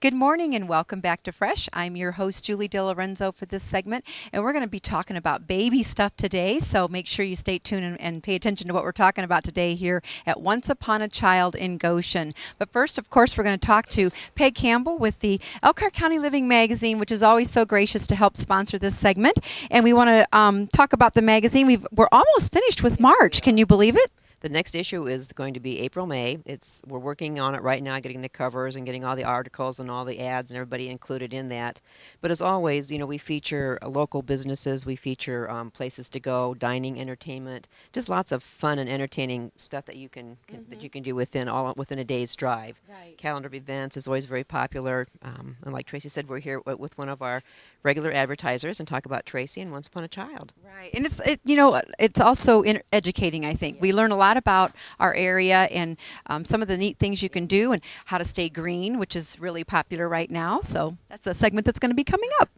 Good morning and welcome back to Fresh. I'm your host, Julie Dilorenzo, for this segment, and we're going to be talking about baby stuff today, so make sure you stay tuned and pay attention to what we're talking about today here at Once Upon a Child in Goshen. But first, of course, we're going to talk to Peg Campbell with the Elkhart County Living Magazine, which is always so gracious to help sponsor this segment, and we want to talk about the magazine. We're almost finished with March. Can you believe it? The next issue is going to be April, May. We're working on it right now, getting the covers and getting all the articles and all the ads and everybody included in that. But as always, we feature local businesses, we feature places to go, dining, entertainment, just lots of fun and entertaining stuff that you can that you can do within a day's drive. Right. Calendar of events is always very popular, and like Tracy said, we're here with one of our regular advertisers and talk about Tracy and Once Upon a Child. Right, and it's also educating. I think we learn a lot about our area and some of the neat things you can do and how to stay green, which is really popular right now. So that's a segment that's going to be coming up.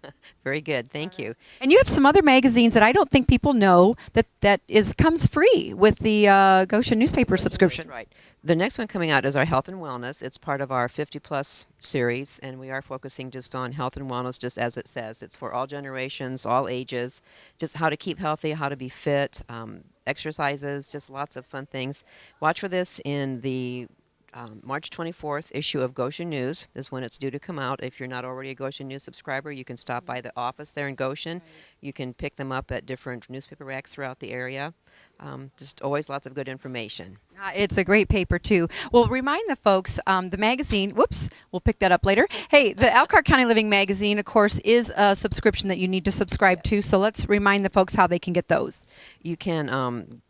Very good, thank you. And you have some other magazines that I don't think people know that comes free with the Goshen newspaper subscription. Right. The next one coming out is our health and wellness. It's part of our 50-plus series, and we are focusing just on health and wellness, just as it says. It's for all generations, all ages, just how to keep healthy, how to be fit, exercises, just lots of fun things. Watch for this in the March 24th issue of Goshen News is when it's due to come out. If you're not already a Goshen News subscriber, you can stop by the office there in Goshen. You can pick them up at different newspaper racks throughout the area. Just always lots of good information. It's a great paper, too. Well, remind the folks, the magazine, we'll pick that up later. Hey, the Elkhart County Living Magazine, of course, is a subscription that you need to subscribe to, so let's remind the folks how they can get those. You can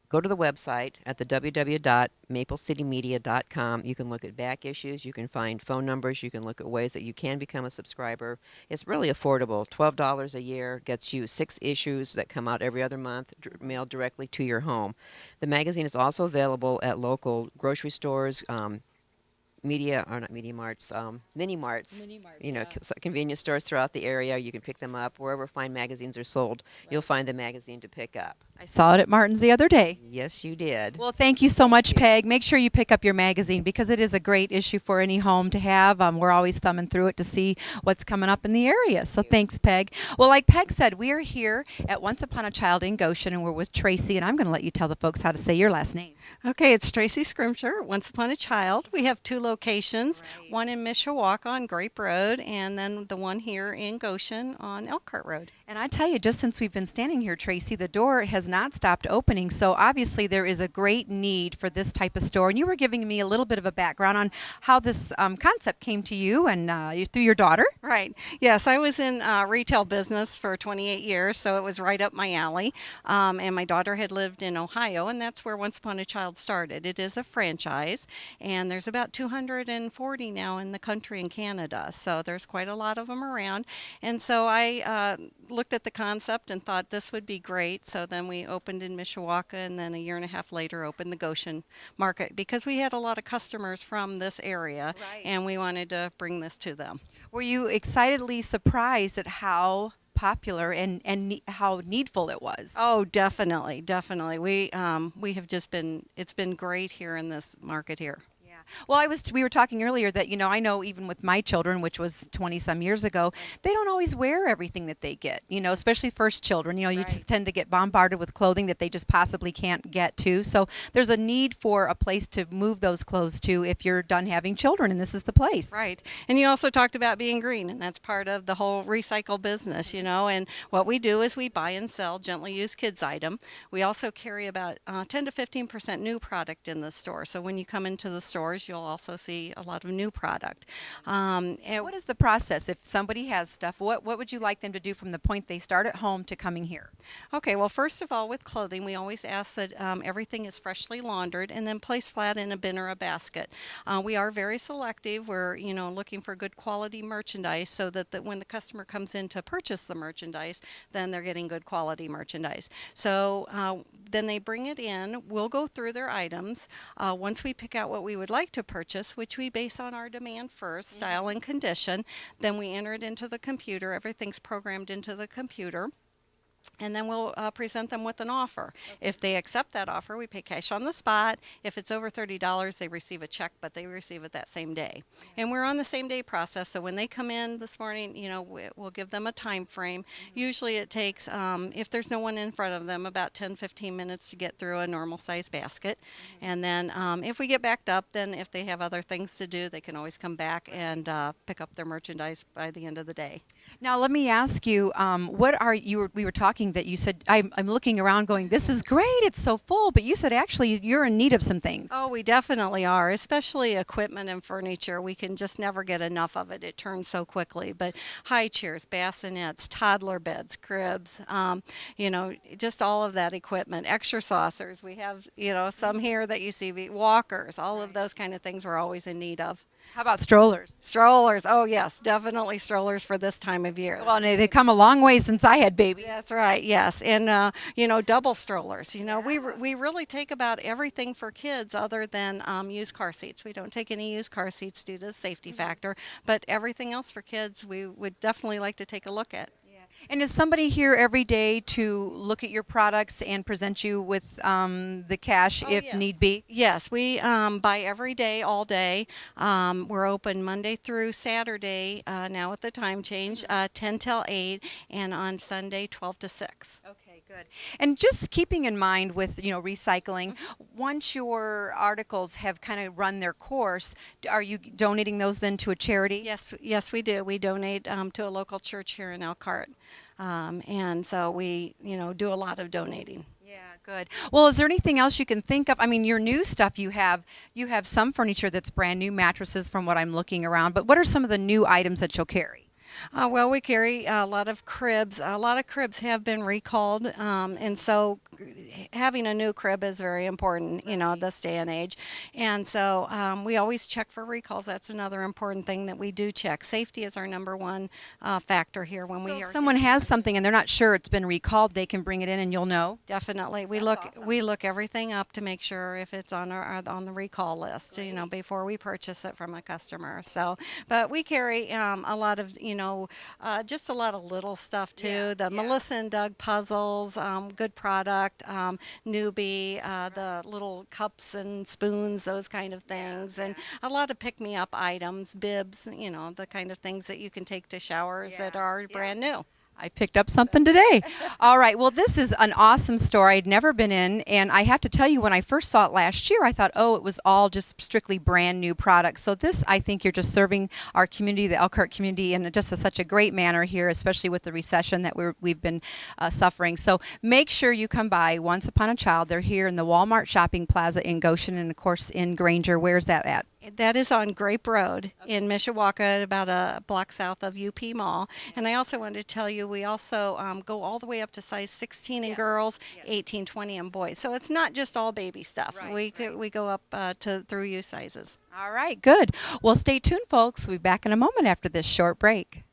go to the website at the www.maplecitymedia.com. You can look at back issues. You can find phone numbers. You can look at ways that you can become a subscriber. It's really affordable. $12 a year gets you 6 issues that come out every other month, mailed directly to your home. The magazine is also available at local grocery stores, mini marts, convenience stores throughout the area. You can pick them up wherever fine magazines are sold. Right. You'll find the magazine to pick up. I saw it at Martin's the other day. Yes, you did. Well, thank you so much, Peg. Make sure you pick up your magazine because it is a great issue for any home to have. We're always thumbing through it to see what's coming up in the area. So thanks, Peg. Well, like Peg said, we are here at Once Upon a Child in Goshen, and we're with Tracy, and I'm going to let you tell the folks how to say your last name. Okay, it's Tracy Scrimsher, Once Upon a Child. We have 2 locations, Right. one in Mishawaka on Grape Road, and then the one here in Goshen on Elkhart Road. And I tell you, just since we've been standing here, Tracy, the door has not stopped opening. So obviously there is a great need for this type of store. And you were giving me a little bit of a background on how this concept came to you and through your daughter. Right. Yes, I was in retail business for 28 years, so it was right up my alley. And my daughter had lived in Ohio, and that's where Once Upon a Child started. It is a franchise, and there's about 240 now in the country in Canada. So there's quite a lot of them around. And so I looked at the concept and thought this would be great. So then we opened in Mishawaka, and then a year and a half later opened the Goshen market because we had a lot of customers from this area. Right. And we wanted to bring this to them. Were you excitedly surprised at how popular and how needful it was? Oh, definitely. We have just it's been great here in this market here. Well, we were talking earlier that, I know even with my children, which was 20 some years ago, they don't always wear everything that they get, especially first children. You Right. just tend to get bombarded with clothing that they just possibly can't get to. So there's a need for a place to move those clothes to if you're done having children, and this is the place. Right. And you also talked about being green, and that's part of the whole recycle business, and what we do is we buy and sell gently used kids item. We also carry about 10 to 15% new product in the store. So when you come into the stores, you'll also see a lot of new product. And what is the process? If somebody has stuff, what would you like them to do from the point they start at home to coming here? Okay, well, first of all, with clothing, we always ask that everything is freshly laundered and then placed flat in a bin or a basket. We are very selective. We're, looking for good quality merchandise so that when the customer comes in to purchase the merchandise, then they're getting good quality merchandise. So then they bring it in. We'll go through their items. Once we pick out what we would like to purchase, which we base on our demand first, style and condition, then we enter it into the computer. Everything's programmed into the computer. and then we'll present them with an offer. If they accept that offer, we pay cash on the spot. If it's over $30, they receive a check, but they receive it that same day. And we're on the same day process, so when they come in this morning, we'll give them a time frame. Usually it takes, if there's no one in front of them, about 10-15 minutes to get through a normal size basket. And then if we get backed up, then if they have other things to do, they can always come back and pick up their merchandise by the end of the day. Now, let me ask you, we were talking that you said, I'm looking around going, this is great, it's so full, but you said actually you're in need of some things. Oh, we definitely are, especially equipment and furniture. We can just never get enough of it. It turns so quickly. But high chairs, bassinets, toddler beds, cribs, just all of that equipment. Extra saucers. We have, some here that you see, walkers, all of those kind of things we're always in need of. How about strollers? Strollers. Oh, yes, definitely strollers for this time of year. Well, they come a long way since I had babies. That's right, yes. And, double strollers. We really take about everything for kids other than used car seats. We don't take any used car seats due to the safety factor, but everything else for kids we would definitely like to take a look at. And is somebody here every day to look at your products and present you with the cash if yes. need be? Yes, we buy every day, all day. We're open Monday through Saturday, now with the time change, 10 till 8, and on Sunday, 12 to 6. Okay, good. And just keeping in mind with, recycling, once your articles have kind of run their course, are you donating those then to a charity? Yes, we do. We donate to a local church here in Elkhart. And so we, do a lot of donating. Yeah, good. Well, is there anything else you can think of? I mean, your new stuff, you have some furniture that's brand new, mattresses from what I'm looking around, but what are some of the new items that you'll carry? Well, we carry a lot of cribs. A lot of cribs have been recalled, and so having a new crib is very important, this day and age. And so we always check for recalls. That's another important thing that we do check. Safety is our number one factor here when we are. If someone has something and they're not sure it's been recalled, they can bring it in and you'll know? Definitely. Awesome. We look everything up to make sure if it's on on the recall list, before we purchase it from a customer. So, but we carry a lot of, just a lot of little stuff too. The Melissa and Doug puzzles, good product, newbie, the little cups and spoons, those kind of things, and a lot of pick-me-up items, bibs, the kind of things that you can take to showers that are brand new. I picked up something today. All right. Well, this is an awesome store I'd never been in. And I have to tell you, when I first saw it last year, I thought, oh, it was all just strictly brand new products. So this, I think you're just serving our community, the Elkhart community, in just such a great manner here, especially with the recession that we've been suffering. So make sure you come by Once Upon a Child. They're here in the Walmart Shopping Plaza in Goshen and, of course, in Granger. Where's that at? That is on Grape Road in Mishawaka, about a block south of UP Mall. And I also wanted to tell you, we also go all the way up to size 16 in girls, 18, 20 in boys. So it's not just all baby stuff. We go up through U sizes. All right, good. Well, stay tuned, folks. We'll be back in a moment after this short break.